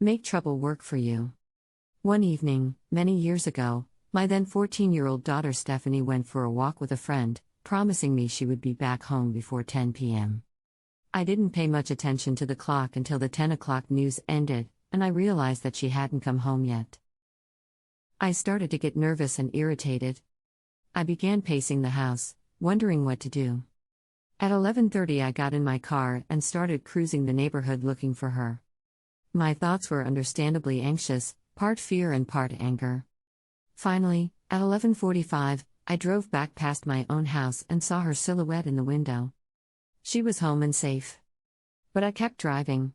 Make trouble work for you. One evening, many years ago, my then 14-year-old daughter Stephanie went for a walk with a friend, promising me she would be back home before 10 p.m. I didn't pay much attention to the clock until the 10 o'clock news ended, and I realized that she hadn't come home yet. I started to get nervous and irritated. I began pacing the house, wondering what to do. At 11:30 I got in my car and started cruising the neighborhood looking for her. My thoughts were understandably anxious, part fear and part anger. Finally, at 11:45, I drove back past my own house and saw her silhouette in the window. She was home and safe. But I kept driving.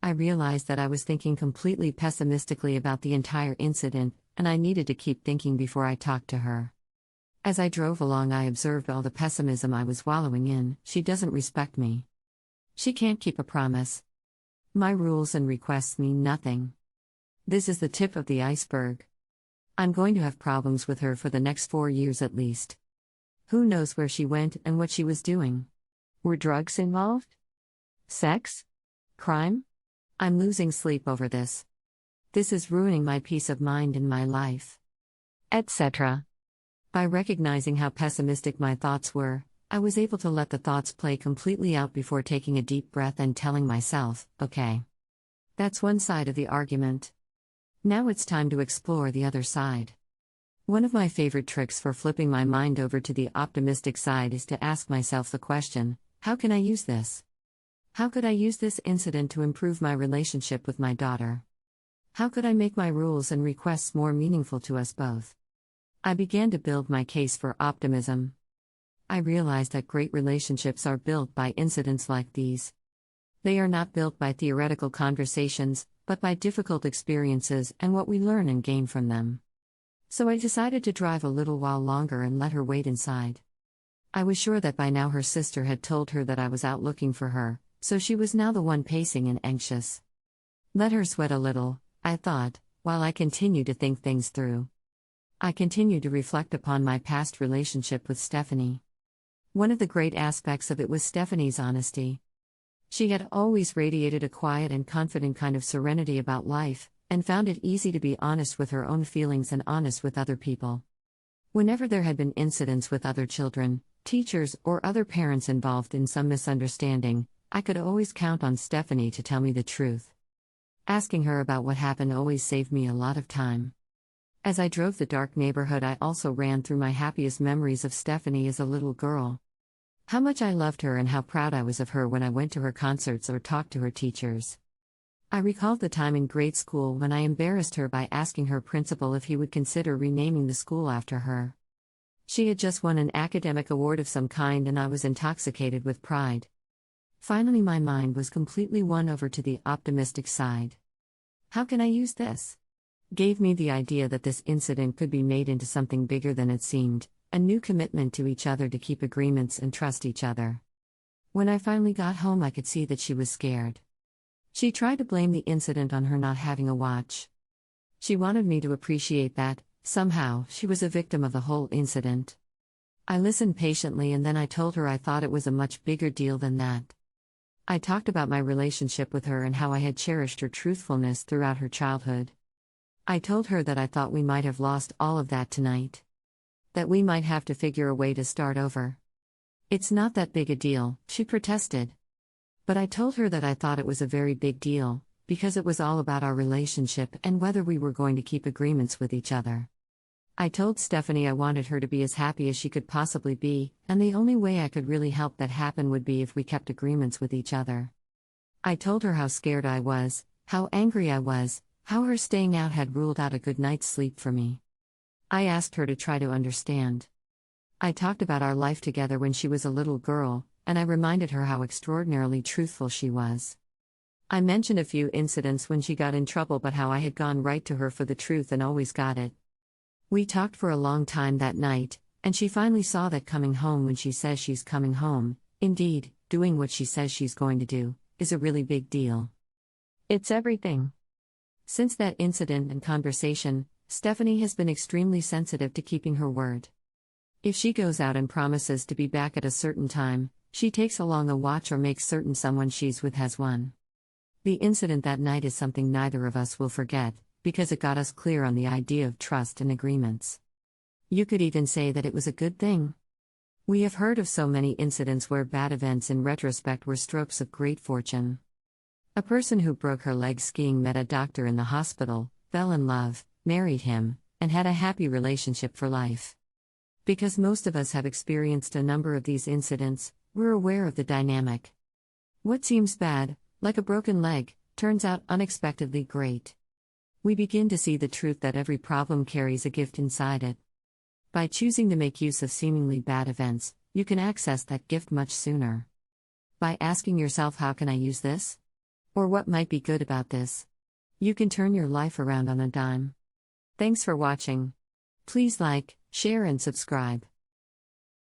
I realized that I was thinking completely pessimistically about the entire incident, and I needed to keep thinking before I talked to her. As I drove along, I observed all the pessimism I was wallowing in. She doesn't respect me. She can't keep a promise. My rules and requests mean nothing. This is the tip of the iceberg. I'm going to have problems with her for the next 4 years at least. Who knows where she went and what she was doing? Were drugs involved? Sex? Crime? I'm losing sleep over this. This is ruining my peace of mind in my life. Etc. By recognizing how pessimistic my thoughts were, I was able to let the thoughts play completely out before taking a deep breath and telling myself, okay. That's one side of the argument. Now it's time to explore the other side. One of my favorite tricks for flipping my mind over to the optimistic side is to ask myself the question, how can I use this? How could I use this incident to improve my relationship with my daughter? How could I make my rules and requests more meaningful to us both? I began to build my case for optimism. I realized that great relationships are built by incidents like these. They are not built by theoretical conversations, but by difficult experiences and what we learn and gain from them. So I decided to drive a little while longer and let her wait inside. I was sure that by now her sister had told her that I was out looking for her, so she was now the one pacing and anxious. Let her sweat a little, I thought, while I continued to think things through. I continued to reflect upon my past relationship with Stephanie. One of the great aspects of it was Stephanie's honesty. She had always radiated a quiet and confident kind of serenity about life, and found it easy to be honest with her own feelings and honest with other people. Whenever there had been incidents with other children, teachers, or other parents involved in some misunderstanding, I could always count on Stephanie to tell me the truth. Asking her about what happened always saved me a lot of time. As I drove the dark neighborhood, I also ran through my happiest memories of Stephanie as a little girl. How much I loved her and how proud I was of her when I went to her concerts or talked to her teachers. I recalled the time in grade school when I embarrassed her by asking her principal if he would consider renaming the school after her. She had just won an academic award of some kind and I was intoxicated with pride. Finally, my mind was completely won over to the optimistic side. How can I use this? Gave me the idea that this incident could be made into something bigger than it seemed, a new commitment to each other to keep agreements and trust each other. When I finally got home, I could see that she was scared. She tried to blame the incident on her not having a watch. She wanted me to appreciate that, somehow, she was a victim of the whole incident. I listened patiently and then I told her I thought it was a much bigger deal than that. I talked about my relationship with her and how I had cherished her truthfulness throughout her childhood. I told her that I thought we might have lost all of that tonight. That we might have to figure a way to start over. It's not that big a deal, she protested. But I told her that I thought it was a very big deal, because it was all about our relationship and whether we were going to keep agreements with each other. I told Stephanie I wanted her to be as happy as she could possibly be, and the only way I could really help that happen would be if we kept agreements with each other. I told her how scared I was, how angry I was, how her staying out had ruled out a good night's sleep for me. I asked her to try to understand. I talked about our life together when she was a little girl, and I reminded her how extraordinarily truthful she was. I mentioned a few incidents when she got in trouble, but how I had gone right to her for the truth and always got it. We talked for a long time that night, and she finally saw that coming home when she says she's coming home, indeed, doing what she says she's going to do, is a really big deal. It's everything. Since that incident and conversation, Stephanie has been extremely sensitive to keeping her word. If she goes out and promises to be back at a certain time, she takes along a watch or makes certain someone she's with has one. The incident that night is something neither of us will forget, because it got us clear on the idea of trust and agreements. You could even say that it was a good thing. We have heard of so many incidents where bad events in retrospect were strokes of great fortune. A person who broke her leg skiing met a doctor in the hospital, fell in love, married him, and had a happy relationship for life. Because most of us have experienced a number of these incidents, we're aware of the dynamic. What seems bad, like a broken leg, turns out unexpectedly great. We begin to see the truth that every problem carries a gift inside it. By choosing to make use of seemingly bad events, you can access that gift much sooner. By asking yourself, how can I use this? Or what might be good about this? You can turn your life around on a dime. Thanks for watching. Please like, share and subscribe.